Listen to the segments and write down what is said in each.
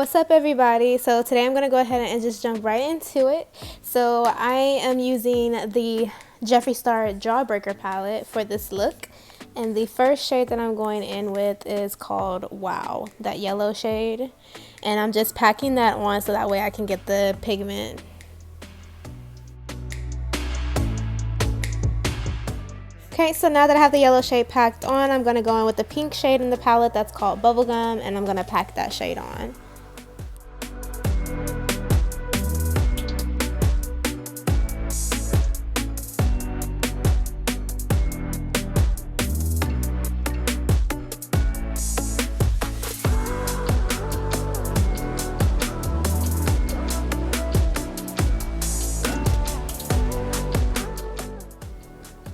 What's up, everybody? So today I'm going to go ahead and just jump right into it. So I am using the Jeffree Star Jawbreaker palette for this look. And the first shade that I'm going in with is called Wow, that yellow shade. And I'm just packing that on so that way I can get the pigment. Okay, so now that I have the yellow shade packed on, I'm going to go in with the pink shade in the palette that's called Bubblegum, and I'm going to pack that shade on.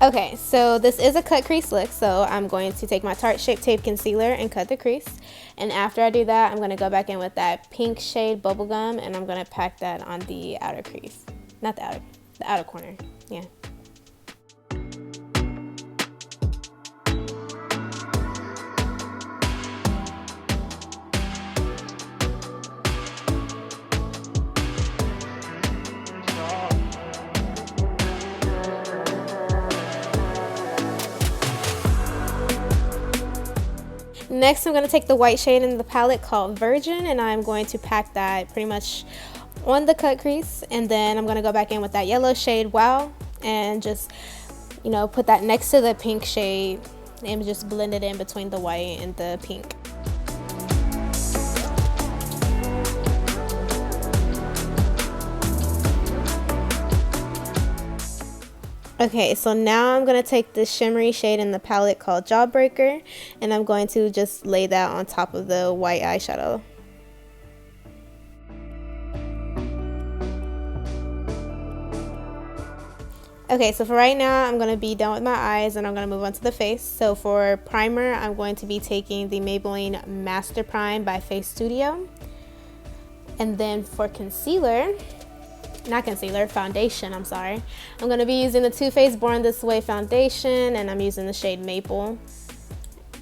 Okay, so this is a cut crease look, so I'm going to take my Tarte Shape Tape Concealer and cut the crease. And after I do that, I'm going to go back in with that pink shade Bubblegum, and I'm going to pack that on the outer crease. Not the outer corner, yeah. Next, I'm going to take the white shade in the palette called Virgin, and I'm going to pack that pretty much on the cut crease. And then I'm going to go back in with that yellow shade Wow, and just, put that next to the pink shade and just blend it in between the white and the pink. Okay, so now I'm going to take this shimmery shade in the palette called Jawbreaker, and I'm going to just lay that on top of the white eyeshadow. Okay, so for right now, I'm going to be done with my eyes and I'm going to move on to the face. So for primer, I'm going to be taking the Maybelline Master Prime by Face Studio. And then for foundation, I'm sorry. I'm going to be using the Too Faced Born This Way foundation, and I'm using the shade Maple.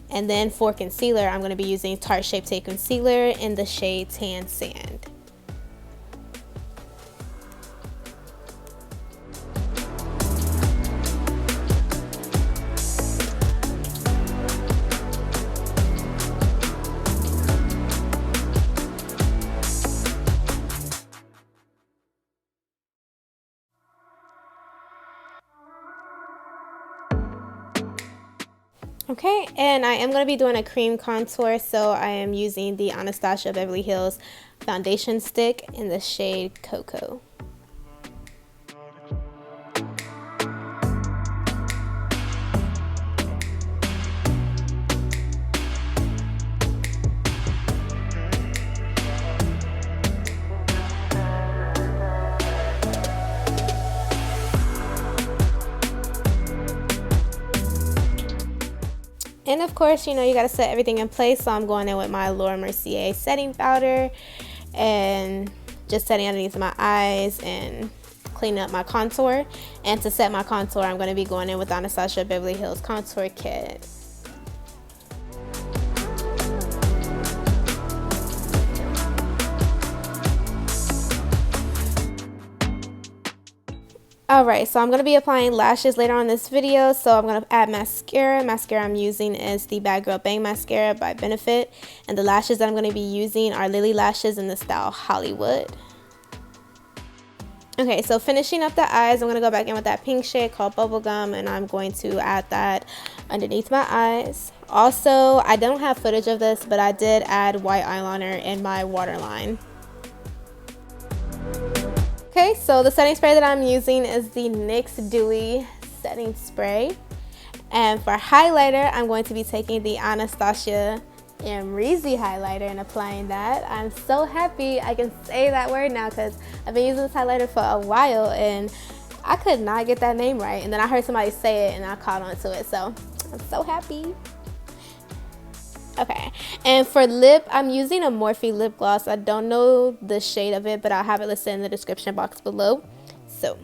And then for concealer, I'm going to be using Tarte Shape Tape Concealer in the shade Tan Sand. Okay, and I am going to be doing a cream contour, so I am using the Anastasia Beverly Hills foundation stick in the shade Cocoa. And of course, you gotta set everything in place, so I'm going in with my Mercier setting powder and just setting underneath my eyes and cleaning up my contour. And to set my contour, I'm going to be going in with Anastasia Beverly Hills Contour Kit. Alright, so I'm going to be applying lashes later on in this video, so I'm going to add mascara. Mascara I'm using is the Gal Bang Mascara by Benefit, and the lashes that I'm going to be using are Lilly lashes in the style Hollywood. Okay, so finishing up the eyes, I'm going to go back in with that pink shade called Bubblegum, and I'm going to add that underneath my eyes. Also, I don't have footage of this, but I did add white eyeliner in my waterline. Okay, so the setting spray that I'm using is the NYX Dewy Setting Spray. And for highlighter, I'm going to be taking the Anastasia Amrezy highlighter and applying that. I'm so happy I can say that word now because I've been using this highlighter for a while and I could not get that name right. And then I heard somebody say it and I caught on to it, so I'm so happy. Okay, and for lip, I'm using a Morphe lip gloss. I don't know the shade of it, but I'll have it listed in the description box below. So,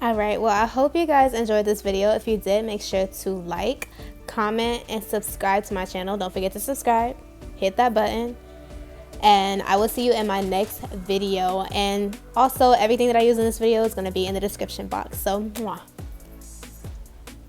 Alright, well, I hope you guys enjoyed this video. If you did, make sure to like, comment, and subscribe to my channel. Don't forget to subscribe. Hit that button. And I will see you in my next video. And also, everything that I use in this video is going to be in the description box. So, mwah.